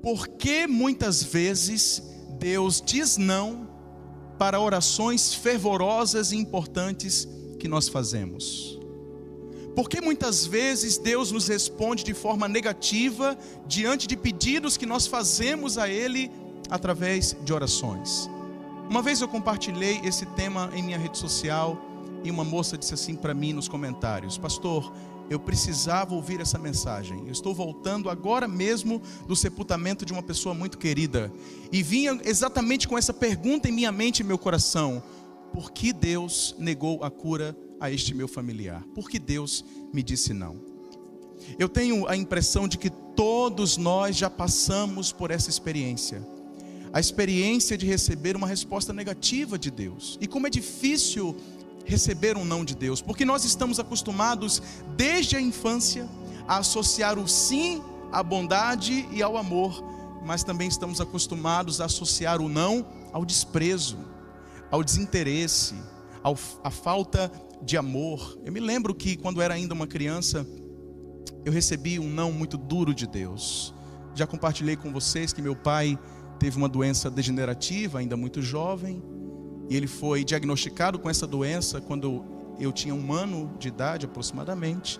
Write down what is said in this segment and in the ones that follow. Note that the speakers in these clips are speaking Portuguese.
Por que muitas vezes Deus diz não para orações fervorosas e importantes que nós fazemos? Por que muitas vezes Deus nos responde de forma negativa diante de pedidos que nós fazemos a Ele através de orações? Uma vez eu compartilhei esse tema em minha rede social e uma moça disse assim para mim nos comentários: pastor, eu precisava ouvir essa mensagem. Eu estou voltando agora mesmo do sepultamento de uma pessoa muito querida e vinha exatamente com essa pergunta em minha mente e meu coração: por que Deus negou a cura a este meu familiar? Por que Deus me disse não? Eu tenho a impressão de que todos nós já passamos por essa experiência. A experiência de receber uma resposta negativa de Deus. E como é difícil receber um não de Deus, porque nós estamos acostumados desde a infância a associar o sim à bondade e ao amor, mas também estamos acostumados a associar o não ao desprezo, ao desinteresse, à falta de amor. Eu me lembro que quando era ainda uma criança, eu recebi um não muito duro de Deus. Já compartilhei com vocês que meu pai teve uma doença degenerativa, ainda muito jovem, e ele foi diagnosticado com essa doença quando eu tinha 1 ano de idade aproximadamente.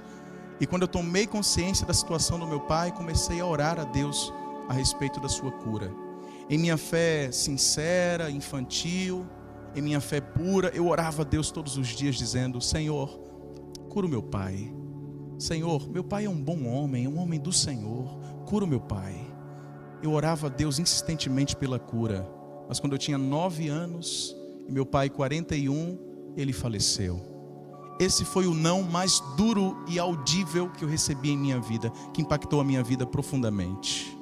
E quando eu tomei consciência da situação do meu pai, comecei a orar a Deus a respeito da sua cura. Em minha fé sincera, infantil, em minha fé pura, eu orava a Deus todos os dias dizendo: Senhor, cura o meu pai. Senhor, meu pai é um bom homem, é um homem do Senhor, cura o meu pai. Eu orava a Deus insistentemente pela cura. Mas quando eu tinha 9 anos e meu pai 41, ele faleceu. Esse foi o não mais duro e audível que eu recebi em minha vida, que impactou a minha vida profundamente.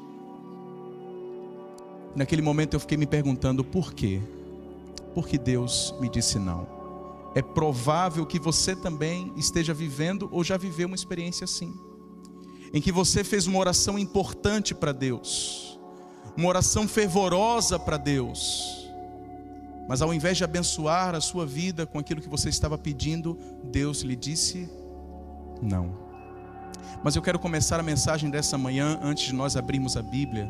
Naquele momento eu fiquei me perguntando por quê? Por que Deus me disse não? É provável que você também esteja vivendo ou já viveu uma experiência assim, em que você fez uma oração importante para Deus, uma oração fervorosa para Deus, mas ao invés de abençoar a sua vida com aquilo que você estava pedindo, Deus lhe disse não. Mas eu quero começar a mensagem dessa manhã, antes de nós abrirmos a Bíblia,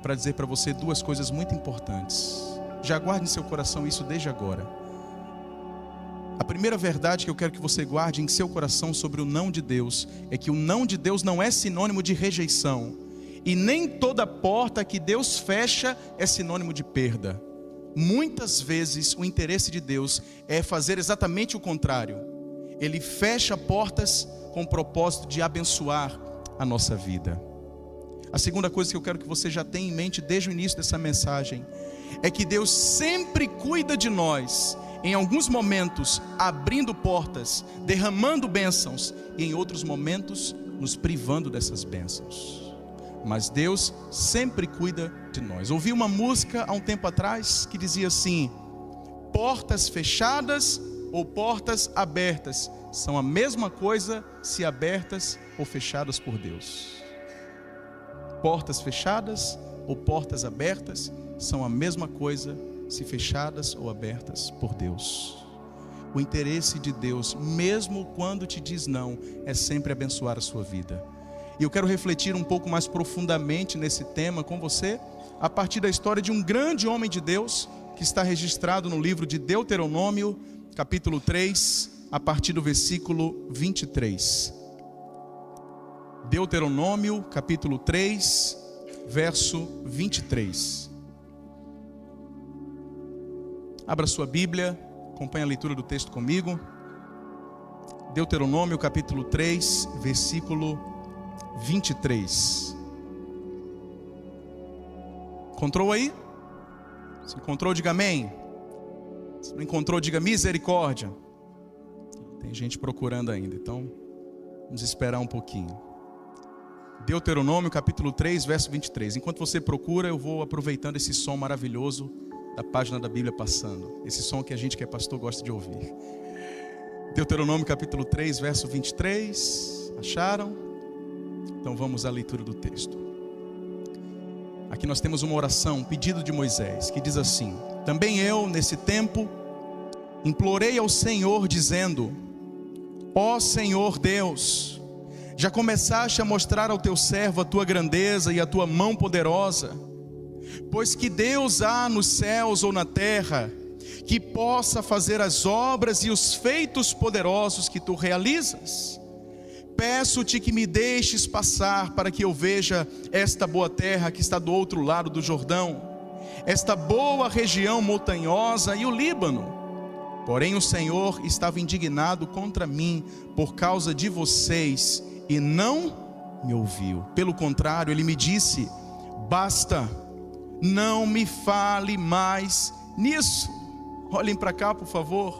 para dizer para você 2 coisas muito importantes. Já guarde em seu coração isso desde agora. A primeira verdade que eu quero que você guarde em seu coração sobre o não de Deus é que o não de Deus não é sinônimo de rejeição, e nem toda porta que Deus fecha é sinônimo de perda. Muitas vezes o interesse de Deus é fazer exatamente o contrário. Ele fecha portas com o propósito de abençoar a nossa vida. A segunda coisa que eu quero que você já tenha em mente desde o início dessa mensagem é que Deus sempre cuida de nós, em alguns momentos abrindo portas, derramando bênçãos, e em outros momentos nos privando dessas bênçãos. Mas Deus sempre cuida de nós. Ouvi uma música há um tempo atrás que dizia assim: portas fechadas ou portas abertas são a mesma coisa se abertas ou fechadas por Deus. Portas fechadas ou portas abertas são a mesma coisa se fechadas ou abertas por Deus. O interesse de Deus, mesmo quando te diz não, é sempre abençoar a sua vida. E eu quero refletir um pouco mais profundamente nesse tema com você, a partir da história de um grande homem de Deus, que está registrado no livro de Deuteronômio, capítulo 3, a partir do versículo 23. Deuteronômio, capítulo 3, verso 23. Abra sua Bíblia, acompanhe a leitura do texto comigo. Deuteronômio, capítulo 3, versículo 23. Encontrou aí? Se encontrou, diga amém. Se não encontrou, diga misericórdia. Tem gente procurando ainda, então vamos esperar um pouquinho. Deuteronômio capítulo 3, verso 23. Enquanto você procura, eu vou aproveitando esse som maravilhoso da página da Bíblia passando. Esse som que a gente que é pastor gosta de ouvir. Deuteronômio capítulo 3, verso 23. Acharam? Então vamos à leitura do texto. Aqui nós temos uma oração, um pedido de Moisés, que diz assim: também eu, nesse tempo, implorei ao Senhor, dizendo: ó Senhor Deus, Já começaste a mostrar ao teu servo a tua grandeza e a tua mão poderosa, pois que Deus há nos céus ou na terra, que possa fazer as obras e os feitos poderosos que tu realizas. Peço-te que me deixes passar para que eu veja esta boa terra que está do outro lado do Jordão, esta boa região montanhosa e o Líbano. Porém o Senhor estava indignado contra mim por causa de vocês e não me ouviu. Pelo contrário, ele me disse: basta, não me fale mais nisso. Olhem para cá, por favor.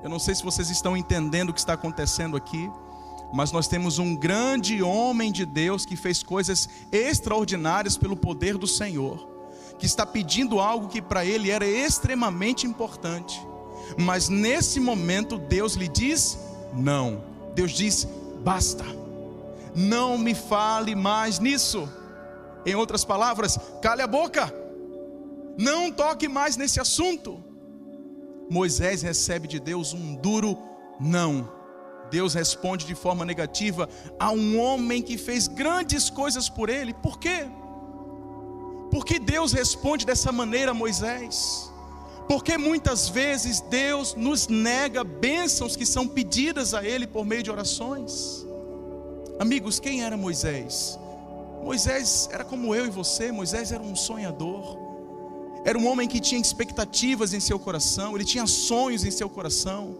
Eu não sei se vocês estão entendendo o que está acontecendo aqui, mas nós temos um grande homem de Deus que fez coisas extraordinárias pelo poder do Senhor, que está pedindo algo que para ele era extremamente importante. Mas nesse momento Deus lhe diz não. Deus diz: basta, não me fale mais nisso. Em outras palavras, cale a boca, não toque mais nesse assunto. Moisés recebe de Deus um duro não. Deus responde de forma negativa a um homem que fez grandes coisas por ele. Por quê? Porque Deus responde dessa maneira a Moisés? Porque muitas vezes Deus nos nega bênçãos que são pedidas a Ele por meio de orações. Amigos, quem era Moisés? Moisés era como eu e você. Moisés era um sonhador. Era um homem que tinha expectativas em seu coração. Ele tinha sonhos em seu coração.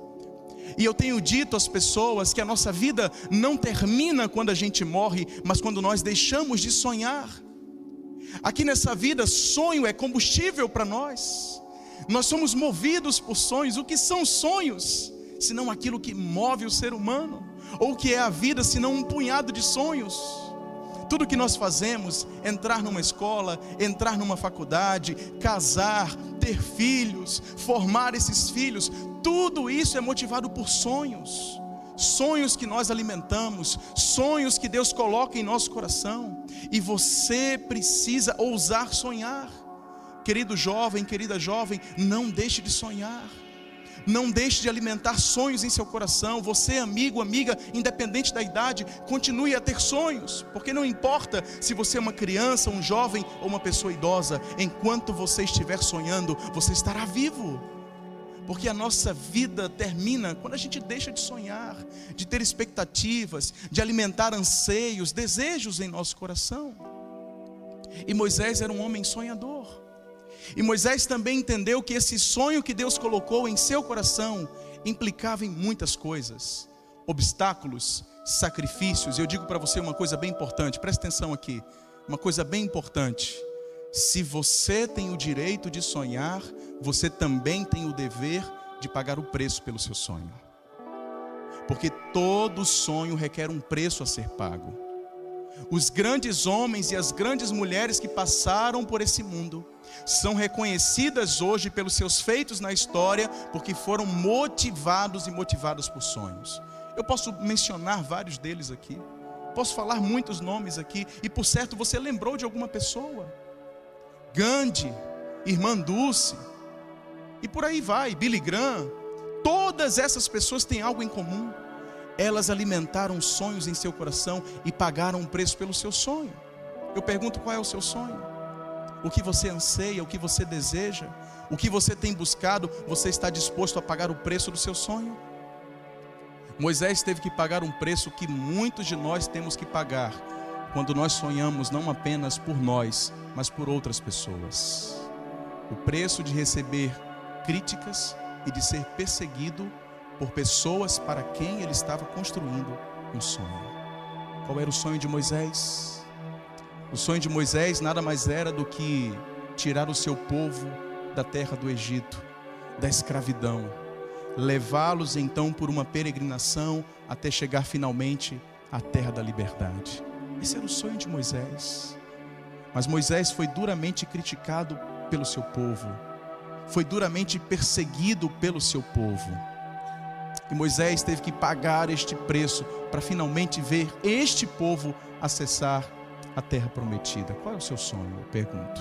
E eu tenho dito às pessoas que a nossa vida não termina quando a gente morre, mas quando nós deixamos de sonhar. Aqui nessa vida, sonho é combustível para nós. Nós somos movidos por sonhos. O que são sonhos? Senão aquilo que move o ser humano. Ou o que é a vida, senão um punhado de sonhos. Tudo que nós fazemos, entrar numa escola, entrar numa faculdade, casar, ter filhos, formar esses filhos, tudo isso é motivado por sonhos. Sonhos que nós alimentamos, sonhos que Deus coloca em nosso coração. E você precisa ousar sonhar. Querido jovem, querida jovem, não deixe de sonhar. Não deixe de alimentar sonhos em seu coração. Você, amigo, amiga, independente da idade, continue a ter sonhos. Porque não importa se você é uma criança, um jovem ou uma pessoa idosa. Enquanto você estiver sonhando, você estará vivo. Porque a nossa vida termina quando a gente deixa de sonhar, de ter expectativas, de alimentar anseios, desejos em nosso coração. E Moisés era um homem sonhador. E Moisés também entendeu que esse sonho que Deus colocou em seu coração implicava em muitas coisas, obstáculos, sacrifícios. E eu digo para você uma coisa bem importante, presta atenção aqui, uma coisa bem importante: se você tem o direito de sonhar, você também tem o dever de pagar o preço pelo seu sonho. Porque todo sonho requer um preço a ser pago. Os grandes homens e as grandes mulheres que passaram por esse mundo são reconhecidas hoje pelos seus feitos na história, porque foram motivados e motivadas por sonhos. Eu posso mencionar vários deles aqui, posso falar muitos nomes aqui, e por certo você lembrou de alguma pessoa. Gandhi, Irmã Dulce, e por aí vai, Billy Graham. Todas essas pessoas têm algo em comum: elas alimentaram sonhos em seu coração e pagaram um preço pelo seu sonho. Eu pergunto: qual é o seu sonho? O que você anseia, o que você deseja, o que você tem buscado, você está disposto a pagar o preço do seu sonho? Moisés teve que pagar um preço que muitos de nós temos que pagar quando nós sonhamos não apenas por nós, mas por outras pessoas. O preço de receber críticas e de ser perseguido por pessoas para quem ele estava construindo um sonho. Qual era o sonho de Moisés? O sonho de Moisés nada mais era do que tirar o seu povo da terra do Egito, da escravidão, levá-los então por uma peregrinação até chegar finalmente à terra da liberdade. Esse era o sonho de Moisés. Mas Moisés foi duramente criticado pelo seu povo, foi duramente perseguido pelo seu povo. E Moisés teve que pagar este preço para finalmente ver este povo acessar a terra prometida. Qual é o seu sonho? Eu pergunto.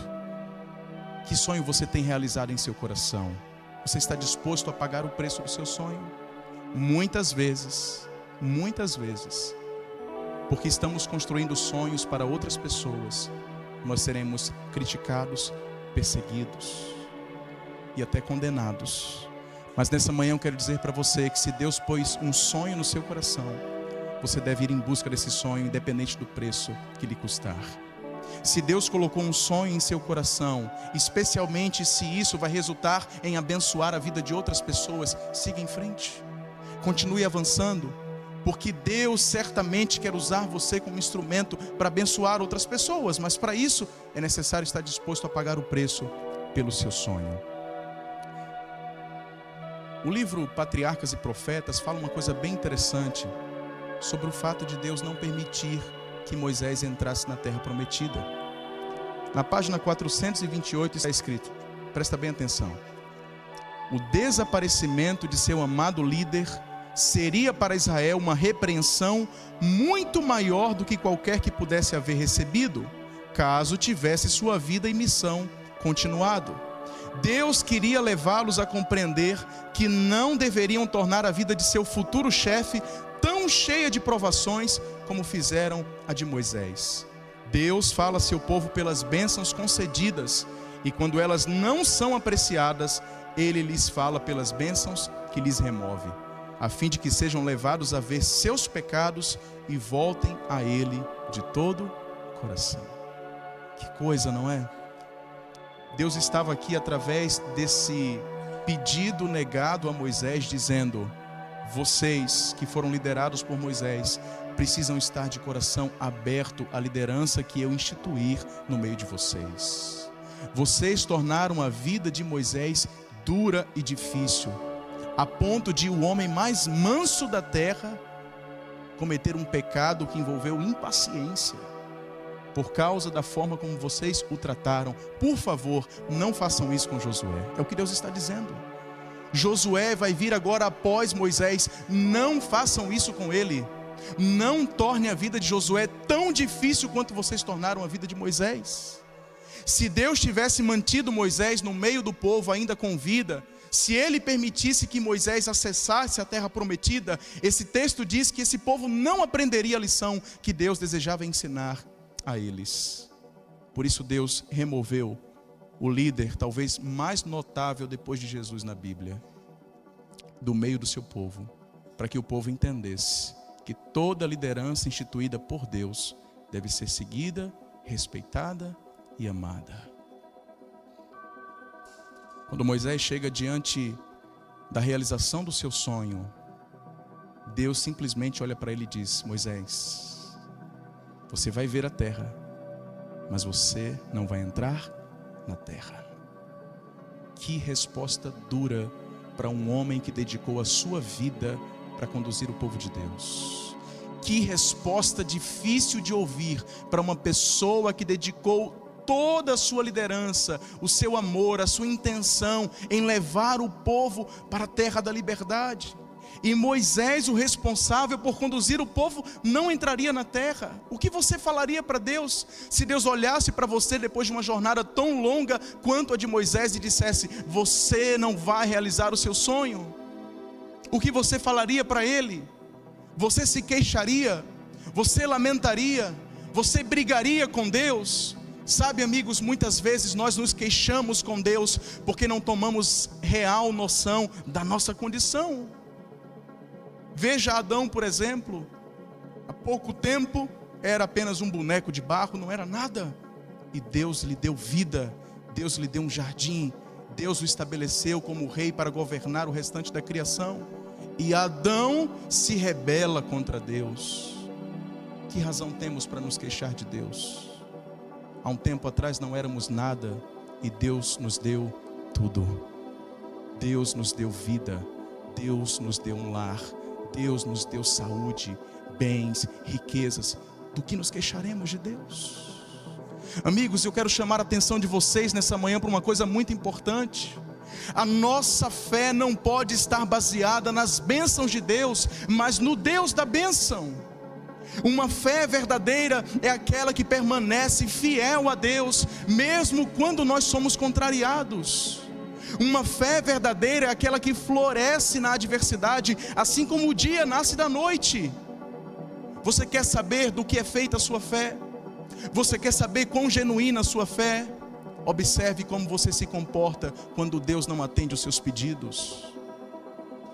Que sonho você tem realizado em seu coração? Você está disposto a pagar o preço do seu sonho? Muitas vezes, porque estamos construindo sonhos para outras pessoas, nós seremos criticados, perseguidos e até condenados. Mas nessa manhã eu quero dizer para você que se Deus pôs um sonho no seu coração, você deve ir em busca desse sonho, independente do preço que lhe custar. Se Deus colocou um sonho em seu coração, especialmente se isso vai resultar em abençoar a vida de outras pessoas, siga em frente, continue avançando, porque Deus certamente quer usar você como instrumento para abençoar outras pessoas, mas para isso é necessário estar disposto a pagar o preço pelo seu sonho. O livro Patriarcas e Profetas fala uma coisa bem interessante sobre o fato de Deus não permitir que Moisés entrasse na terra prometida. Na página 428 está escrito, presta bem atenção: o desaparecimento de seu amado líder seria para Israel uma repreensão muito maior do que qualquer que pudesse haver recebido, caso tivesse sua vida e missão continuado. Deus queria levá-los a compreender que não deveriam tornar a vida de seu futuro chefe tão cheia de provações como fizeram a de Moisés. Deus fala a seu povo pelas bênçãos concedidas, e quando elas não são apreciadas, Ele lhes fala pelas bênçãos que lhes remove, a fim de que sejam levados a ver seus pecados e voltem a Ele de todo o coração. Que coisa, não é? Deus estava aqui através desse pedido negado a Moisés, dizendo: vocês que foram liderados por Moisés precisam estar de coração aberto à liderança que eu instituir no meio de vocês. Vocês tornaram a vida de Moisés dura e difícil, a ponto de o homem mais manso da terra cometer um pecado que envolveu impaciência, por causa da forma como vocês o trataram. Por favor, não façam isso com Josué. É o que Deus está dizendo. Josué vai vir agora após Moisés. Não façam isso com ele. Não torne a vida de Josué tão difícil quanto vocês tornaram a vida de Moisés. Se Deus tivesse mantido Moisés no meio do povo ainda com vida, se ele permitisse que Moisés acessasse a terra prometida, esse texto diz que esse povo não aprenderia a lição que Deus desejava ensinar a eles. Por isso Deus removeu o líder talvez mais notável depois de Jesus na Bíblia do meio do seu povo, para que o povo entendesse que toda liderança instituída por Deus deve ser seguida, respeitada e amada. Quando Moisés chega diante da realização do seu sonho, Deus simplesmente olha para ele e diz: Moisés, você vai ver a terra, mas você não vai entrar na terra. Que resposta dura para um homem que dedicou a sua vida para conduzir o povo de Deus. Que resposta difícil de ouvir para uma pessoa que dedicou toda a sua liderança, o seu amor, a sua intenção em levar o povo para a terra da liberdade. E Moisés, o responsável por conduzir o povo, não entraria na terra. O que você falaria para Deus se Deus olhasse para você depois de uma jornada tão longa quanto a de Moisés e dissesse: você não vai realizar o seu sonho? O que você falaria para Ele? Você se queixaria? Você lamentaria? Você brigaria com Deus? Sabe, amigos, muitas vezes nós nos queixamos com Deus porque não tomamos real noção da nossa condição. Veja Adão, por exemplo. Há pouco tempo era apenas um boneco de barro, não era nada. E Deus lhe deu vida, Deus lhe deu um jardim, Deus o estabeleceu como rei para governar o restante da criação. E Adão se rebela contra Deus. Que razão temos para nos queixar de Deus? Há um tempo atrás não éramos nada e Deus nos deu tudo. Deus nos deu vida, Deus nos deu um lar, Deus nos deu saúde, bens, riquezas. Do que nos queixaremos de Deus? Amigos, eu quero chamar a atenção de vocês nessa manhã para uma coisa muito importante. A nossa fé não pode estar baseada nas bênçãos de Deus, mas no Deus da bênção. Uma fé verdadeira é aquela que permanece fiel a Deus, mesmo quando nós somos contrariados. Uma fé verdadeira é aquela que floresce na adversidade, assim como o dia nasce da noite. Você quer saber do que é feita a sua fé? Você quer saber quão genuína a sua fé? Observe como você se comporta quando Deus não atende os seus pedidos.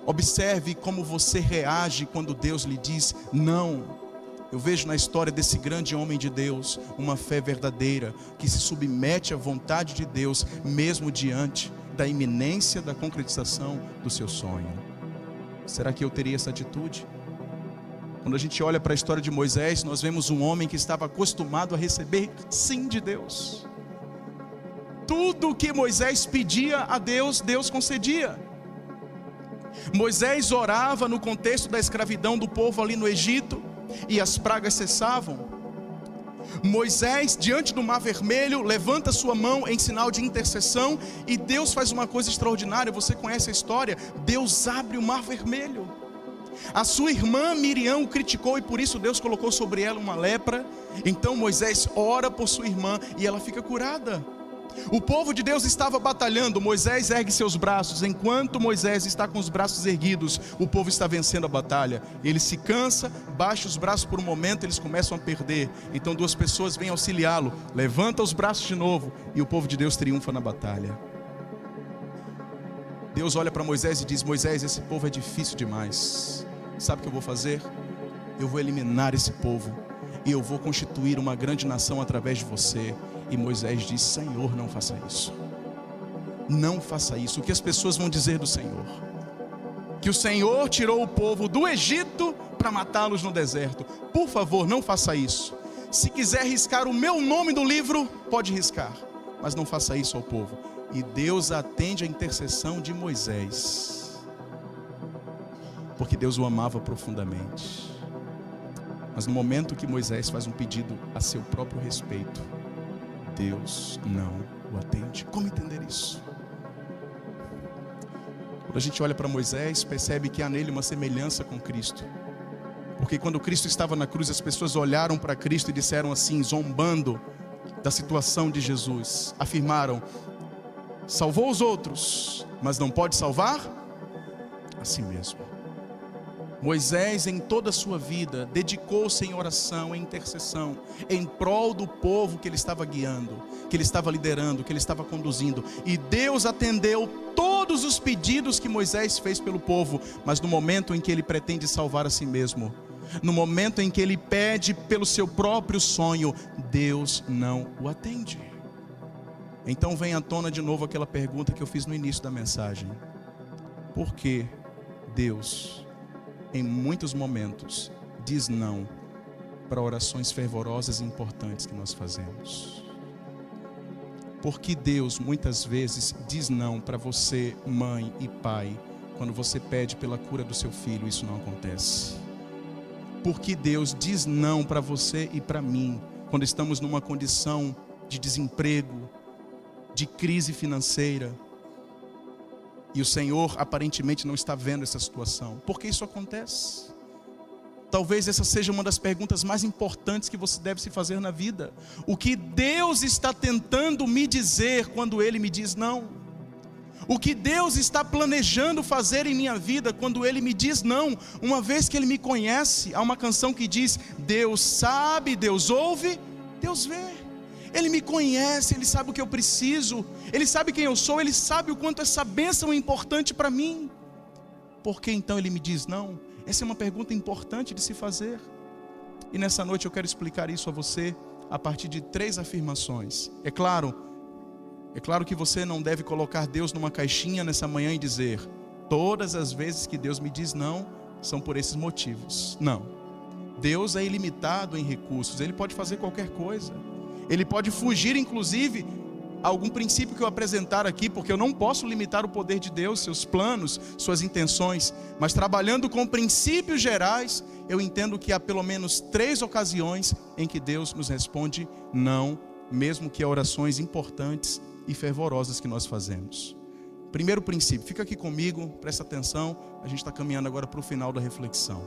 Observe como você reage quando Deus lhe diz não. Eu vejo na história desse grande homem de Deus uma fé verdadeira, que se submete à vontade de Deus, mesmo diante da iminência da concretização do seu sonho. Será que eu teria essa atitude? Quando a gente olha para a história de Moisés, nós vemos um homem que estava acostumado a receber sim de Deus. Tudo que Moisés pedia a Deus, Deus concedia. Moisés orava no contexto da escravidão do povo ali no Egito, e as pragas cessavam. Moisés, diante do mar vermelho, levanta sua mão em sinal de intercessão, e Deus faz uma coisa extraordinária. Você conhece a história? Deus abre o mar vermelho. A sua irmã Miriam o criticou, e por isso Deus colocou sobre ela uma lepra. Então Moisés ora por sua irmã e ela fica curada. O povo de Deus estava batalhando. Moisés ergue seus braços. Enquanto Moisés está com os braços erguidos, o povo está vencendo a batalha. Ele se cansa, baixa os braços por um momento, eles começam a perder. Então duas pessoas vêm auxiliá-lo, levanta os braços de novo, e o povo de Deus triunfa na batalha. Deus olha para Moisés e diz: Moisés, esse povo é difícil demais. Sabe o que eu vou fazer? Eu vou eliminar esse povo, e eu vou constituir uma grande nação através de você. E Moisés diz: Senhor, não faça isso. Não faça isso. O que as pessoas vão dizer do Senhor? Que o Senhor tirou o povo do Egito para matá-los no deserto. Por favor, não faça isso. Se quiser riscar o meu nome do livro, pode riscar, mas não faça isso ao povo. E Deus atende a intercessão de Moisés, porque Deus o amava profundamente. Mas no momento que Moisés faz um pedido a seu próprio respeito, Deus não o atende. Como entender isso? Quando a gente olha para Moisés, percebe que há nele uma semelhança com Cristo. Porque quando Cristo estava na cruz, as pessoas olharam para Cristo e disseram assim, zombando da situação de Jesus, afirmaram: salvou os outros, mas não pode salvar a si mesmo. Moisés, em toda a sua vida, dedicou-se em oração, em intercessão, em prol do povo que ele estava guiando, que ele estava liderando, que ele estava conduzindo. E Deus atendeu todos os pedidos que Moisés fez pelo povo. Mas no momento em que ele pretende salvar a si mesmo, no momento em que ele pede pelo seu próprio sonho, Deus não o atende. Então vem à tona de novo aquela pergunta que eu fiz no início da mensagem: por que Deus, em muitos momentos, diz não para orações fervorosas e importantes que nós fazemos? Porque Deus muitas vezes diz não para você, mãe e pai, quando você pede pela cura do seu filho, isso não acontece? Porque Deus diz não para você e para mim, quando estamos numa condição de desemprego, de crise financeira, e o Senhor aparentemente não está vendo essa situação? Por que isso acontece? Talvez essa seja uma das perguntas mais importantes que você deve se fazer na vida. O que Deus está tentando me dizer quando Ele me diz não? O que Deus está planejando fazer em minha vida quando Ele me diz não? Uma vez que Ele me conhece, há uma canção que diz: Deus sabe, Deus ouve, Deus vê. Ele me conhece, Ele sabe o que eu preciso, Ele sabe quem eu sou, Ele sabe o quanto essa bênção é importante para mim. Por que então Ele me diz não? Essa é uma pergunta importante de se fazer. E nessa noite eu quero explicar isso a você a partir de 3 afirmações. É claro que você não deve colocar Deus numa caixinha nessa manhã e dizer: todas as vezes que Deus me diz não, são por esses motivos. Não. Deus é ilimitado em recursos, Ele pode fazer qualquer coisa. Ele pode fugir, inclusive, a algum princípio que eu apresentar aqui, porque eu não posso limitar o poder de Deus, seus planos, suas intenções. Mas trabalhando com princípios gerais, eu entendo que há pelo menos 3 ocasiões em que Deus nos responde não, mesmo que a orações importantes e fervorosas que nós fazemos. Primeiro princípio, fica aqui comigo, presta atenção, a gente está caminhando agora para o final da reflexão.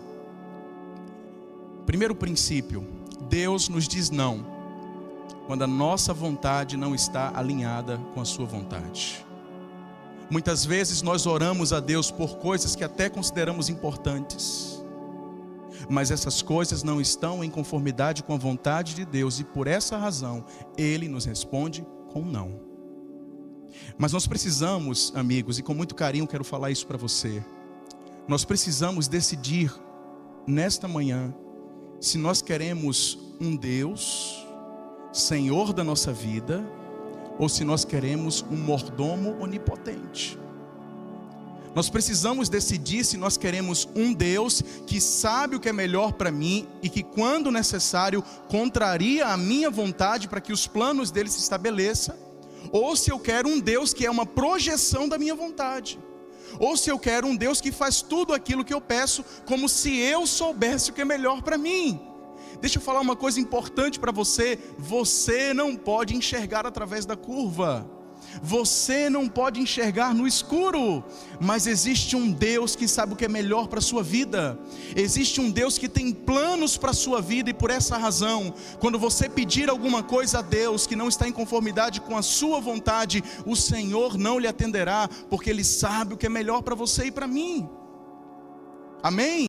Primeiro princípio: Deus nos diz não quando a nossa vontade não está alinhada com a sua vontade. Muitas vezes nós oramos a Deus por coisas que até consideramos importantes. mas essas coisas não estão em conformidade com a vontade de Deus, e por essa razão Ele nos responde com não. Mas nós precisamos, amigos, e com muito carinho quero falar isso para você, nós precisamos decidir nesta manhã se nós queremos um Deus Senhor da nossa vida, ou se nós queremos um mordomo onipotente. Nós precisamos decidir se nós queremos um Deus que sabe o que é melhor para mim e que, quando necessário, contraria a minha vontade para que os planos dele se estabeleçam, ou se eu quero um Deus que é uma projeção da minha vontade, ou se eu quero um Deus que faz tudo aquilo que eu peço como se eu soubesse o que é melhor para mim. Deixa eu falar uma coisa importante para você: você não pode enxergar através da curva, você não pode enxergar no escuro, mas existe um Deus que sabe o que é melhor para a sua vida, existe um Deus que tem planos para a sua vida, e por essa razão, quando você pedir alguma coisa a Deus que não está em conformidade com a sua vontade, o Senhor não lhe atenderá, porque Ele sabe o que é melhor para você e para mim. Amém?